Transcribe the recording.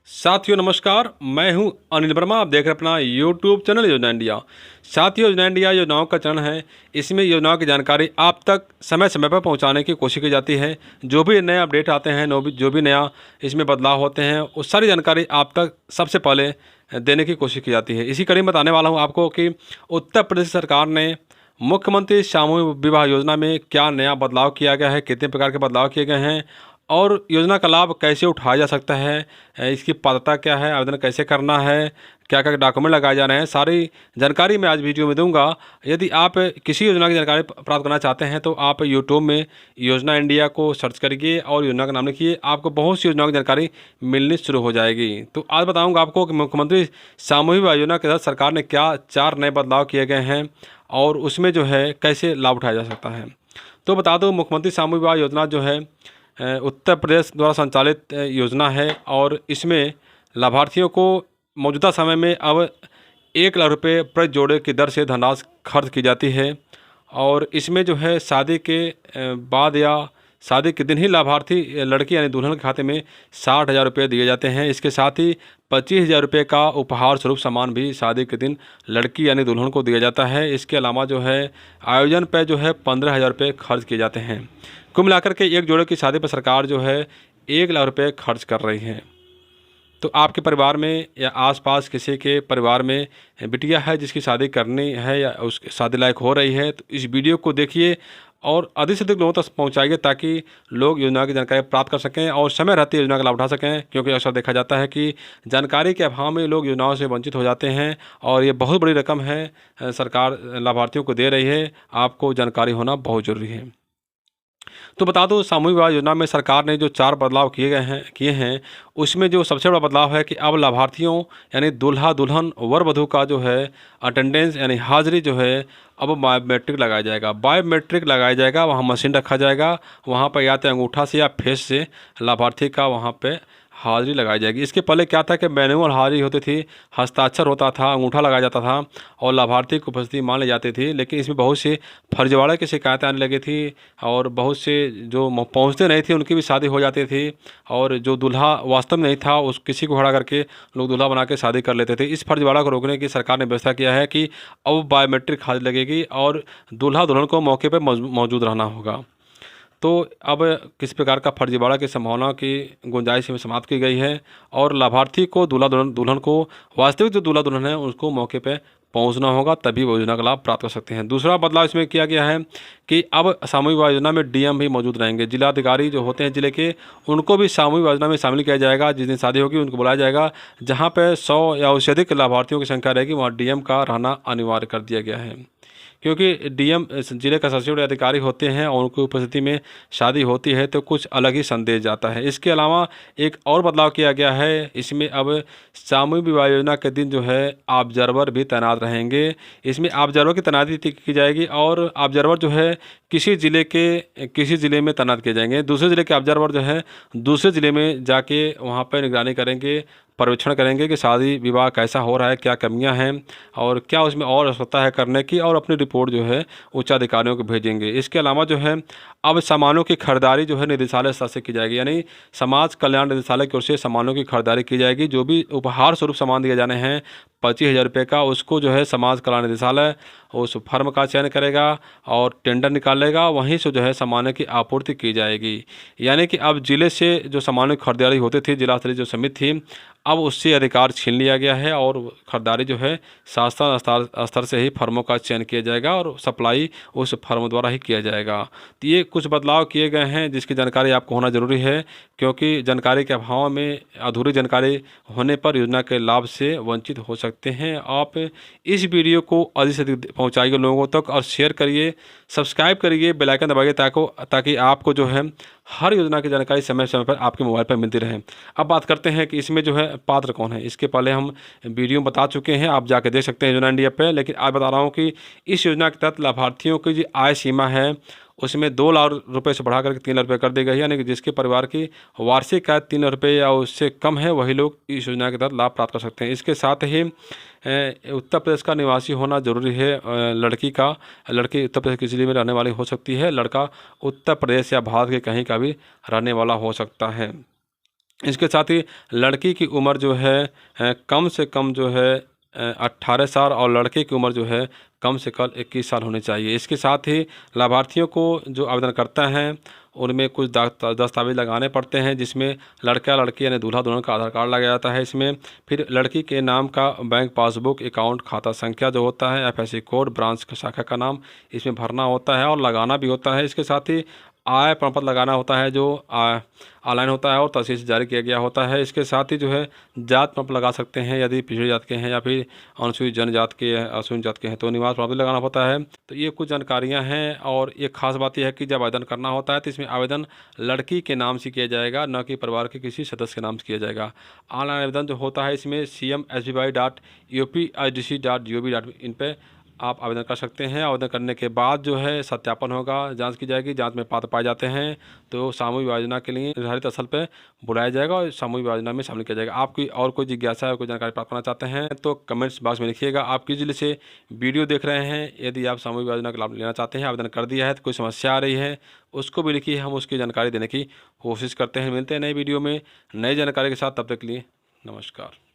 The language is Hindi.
साथियों नमस्कार, मैं हूं अनिल वर्मा। आप देख रहे हैं अपना यूट्यूब चैनल योजना इंडिया। साथियों, योजना इंडिया योजनाओं का चैनल है। इसमें योजनाओं की जानकारी आप तक समय समय पर पहुंचाने की कोशिश की जाती है। जो भी नए अपडेट आते हैं, जो भी नया इसमें बदलाव होते हैं, उस सारी जानकारी आप तक सबसे पहले देने की कोशिश की जाती है। इसी कड़ी में बताने वाला हूँ आपको कि उत्तर प्रदेश सरकार ने मुख्यमंत्री सामूहिक विवाह योजना में क्या नया बदलाव किया गया है, कितने प्रकार के बदलाव किए गए हैं और योजना का लाभ कैसे उठाया जा सकता है, इसकी पात्रता क्या है, आवेदन कैसे करना है, क्या क्या डॉक्यूमेंट लगाए जा रहे हैं, सारी जानकारी मैं आज वीडियो में दूंगा। यदि आप किसी योजना की जानकारी प्राप्त करना चाहते हैं तो आप यूट्यूब में योजना इंडिया को सर्च करिए और योजना का नाम लिखिए, आपको बहुत सी योजनाओं की जानकारी मिलनी शुरू हो जाएगी। तो आज बताऊँगा आपको कि मुख्यमंत्री सामूहिक विवाह योजना के तहत सरकार ने क्या 4 नए बदलाव किए गए हैं और उसमें जो है कैसे लाभ उठाया जा सकता है। तो बता दूं, मुख्यमंत्री सामूहिक विवाह योजना जो है उत्तर प्रदेश द्वारा संचालित योजना है और इसमें लाभार्थियों को मौजूदा समय में अब 1 लाख रुपए प्रति जोड़े की दर से धनराशि खर्च की जाती है। और इसमें जो है शादी के बाद या शादी के दिन ही लाभार्थी लड़की यानी दुल्हन के खाते में 60,000 रुपये दिए जाते हैं। इसके साथ ही 25,000 रुपये का उपहार स्वरूप सामान भी शादी के दिन लड़की यानी दुल्हन को दिया जाता है। इसके अलावा जो है आयोजन पर जो है 15,000 रुपये खर्च किए जाते हैं। कुल मिलाकर के एक जोड़े की शादी पर सरकार जो है 1 लाख रुपये खर्च कर रही है। तो आपके परिवार में या आसपास किसी के परिवार में बिटिया है जिसकी शादी करनी है या उस शादी लायक हो रही है, तो इस वीडियो को देखिए और अधिक से अधिक लोगों तक पहुंचाइए ताकि लोग योजना की जानकारी प्राप्त कर सकें और समय रहते योजना का लाभ उठा सकें। क्योंकि अक्सर देखा जाता है कि जानकारी के अभाव में लोग योजनाओं से वंचित हो जाते हैं और ये बहुत बड़ी रकम है, सरकार लाभार्थियों को दे रही है। आपको जानकारी होना बहुत ज़रूरी है। तो बता दो, सामूहिक विवाह योजना में सरकार ने जो 4 बदलाव किए हैं उसमें जो सबसे बड़ा बदलाव है कि अब लाभार्थियों यानी दूल्हा दुल्हन वर वधू का जो है अटेंडेंस यानी हाजिरी जो है अब बायोमेट्रिक लगाया जाएगा। बायोमेट्रिक लगाया जाएगा, वहाँ मशीन रखा जाएगा, वहाँ पर या तो अंगूठा से या फेस से लाभार्थी का वहाँ पे हाजिरी लगाई जाएगी। इसके पहले क्या था कि मैनुअल हाजिरी होती थी, हस्ताक्षर होता था, अंगूठा लगाया जाता था और लाभार्थी की उपस्थिति मान ली जाती थी। लेकिन इसमें बहुत से फर्जीवाड़े की शिकायतें आने लगी थी और बहुत से जो पहुंचते नहीं थे उनकी भी शादी हो जाती थी और जो दूल्हा वास्तव में नहीं था उस किसी को खड़ा करके लोग दूल्हा बना के शादी कर लेते थे। इस फर्जीवाड़ा को रोकने की सरकार ने व्यवस्था किया है कि अब बायोमेट्रिक हाजिरी लगेगी और दूल्हा दुल्हन को मौके पर मौजूद रहना होगा। तो अब किसी प्रकार का फर्जीवाड़ा की संभावना की गुंजाइश में समाप्त की गई है और लाभार्थी को दुल्हन को वास्तविक जो दूल्हा दुल्हन है उसको मौके पे पहुंचना होगा, तभी वो योजना का लाभ प्राप्त कर सकते हैं। दूसरा बदलाव इसमें किया गया है कि अब सामूहिक विवाह योजना में डीएम भी मौजूद रहेंगे। जिलाधिकारी जो होते हैं जिले के, उनको भी सामूहिक विवाह योजना में शामिल किया जाएगा। जिस दिन शादी होगी उनको बुलाया जाएगा। जहाँ पर 100 या उससे अधिक लाभार्थियों की संख्या रहेगी वहाँ डीएम का रहना अनिवार्य कर दिया गया है। क्योंकि डीएम जिले का सचिव अधिकारी होते हैं और उनकी उपस्थिति में शादी होती है तो कुछ अलग ही संदेश जाता है। इसके अलावा एक और बदलाव किया गया है, इसमें अब सामूहिक विवाह योजना के दिन जो है ऑब्जर्वर भी तैनात रहेंगे। इसमें ऑब्जर्वर की तैनाती की जाएगी और ऑब्जर्वर जो है किसी ज़िले में तैनात किए जाएंगे। दूसरे ज़िले के ऑब्जर्वर जो है दूसरे ज़िले में जाके वहाँ पर निगरानी करेंगे, पर्यवेक्षण करेंगे कि शादी विवाह कैसा हो रहा है, क्या कमियां हैं और क्या उसमें और आवश्यकता है करने की, और अपनी रिपोर्ट जो है उच्च अधिकारियों को भेजेंगे। इसके अलावा जो है अब सामानों की खरीदारी जो है निदेशालय स्तर से की जाएगी, यानी समाज कल्याण निदेशालय की ओर से सामानों की खरीदारी की जाएगी। जो भी उपहार स्वरूप सामान दिए जाने हैं 25,000 रुपये का, उसको जो है समाज कल्याण निदेशालय उस फर्म का चयन करेगा और टेंडर निकालेगा, वहीं से जो है सामानों की आपूर्ति की जाएगी। यानी कि अब जिले से जो सामानों की खरीदारी होती थी, जिला स्तरीय जो समिति थी, अब उससे अधिकार छीन लिया गया है और खरीदारी जो है शासन स्तर से ही फर्मों का चयन किया जाएगा और सप्लाई उस फर्म द्वारा ही किया जाएगा। तो ये कुछ बदलाव किए गए हैं जिसकी जानकारी आपको होना ज़रूरी है, क्योंकि जानकारी के अभाव में, अधूरी जानकारी होने पर योजना के लाभ से वंचित हो सकते हैं। आप इस वीडियो को अधिक से अधिक पहुँचाइए लोगों तक और शेयर करिए, सब्सक्राइब करिए, बेल आइकन दबाइए ताकि आपको जो है हर योजना की जानकारी समय समय पर आपके मोबाइल पर मिलती रहे। अब बात करते हैं कि इसमें जो है पात्र कौन है। इसके पहले हम वीडियो बता चुके हैं, आप जाके देख सकते हैं योजना इंडिया पे, लेकिन आज बता रहा हूँ कि इस योजना के तहत लाभार्थियों की जो आय सीमा है उसमें 2 लाख रुपए से बढ़ा करके 3 लाख रुपये कर दी गई है। यानी कि जिसके परिवार की वार्षिक आय 3 लाख रुपये या उससे कम है वही लोग इस योजना के तहत लाभ प्राप्त कर सकते हैं। इसके साथ ही उत्तर प्रदेश का निवासी होना जरूरी है। लड़की उत्तर प्रदेश के जिले में रहने वाली हो सकती है, लड़का उत्तर प्रदेश या भारत के कहीं का भी रहने वाला हो सकता है। इसके साथ ही लड़की की उम्र जो है कम से कम जो है 18 साल और लड़के की उम्र जो है कम से कम 21 साल होनी चाहिए। इसके साथ ही लाभार्थियों को जो आवेदन करते हैं उनमें कुछ दस्तावेज लगाने पड़ते हैं, जिसमें लड़का लड़की यानी दूल्हा दुल्हन का आधार कार्ड लगाया जाता है इसमें। फिर लड़की के नाम का बैंक पासबुक, अकाउंट, खाता संख्या जो होता है, एफएससी कोड, ब्रांच शाखा का नाम इसमें भरना होता है और लगाना भी होता है। इसके साथ ही आय प्रमाण पत्र लगाना होता है जो ऑनलाइन होता है और तहसील से जारी किया गया होता है। इसके साथ ही जो है जात प्रमाण पत्र लगा सकते हैं यदि पिछड़ी जात के हैं या फिर अनुसूचित जनजात के अनुसूचित जात के हैं तो निवास प्रमाण पत्र लगाना होता है। तो ये कुछ जानकारियां हैं और एक खास बात यह है कि जब आवेदन करना होता है तो इसमें आवेदन लड़की के नाम से किया जाएगा, न कि परिवार के किसी सदस्य के नाम से किया जाएगा। ऑनलाइन आवेदन जो होता है इसमें cmsby.upidc.gov.in पे आप आवेदन कर सकते हैं। आवेदन करने के बाद जो है सत्यापन होगा, जांच की जाएगी, जांच में पात्र पाए जाते हैं तो सामूहिक योजना के लिए निर्धारित स्थल पे बुलाया जाएगा और सामूहिक योजना में शामिल किया जाएगा। आपकी और कोई जिज्ञासा है, कोई जानकारी प्राप्त करना चाहते हैं तो कमेंट्स बॉक्स में लिखिएगा। आप किस जिले से वीडियो देख रहे हैं, यदि आप सामूहिक योजना का लाभ लेना चाहते हैं, आवेदन कर दिया है तो कोई समस्या आ रही है उसको भी लिखिए, हम उसकी जानकारी देने की कोशिश करते हैं। मिलते हैं नई वीडियो में नई जानकारी के साथ, तब तक के लिए नमस्कार।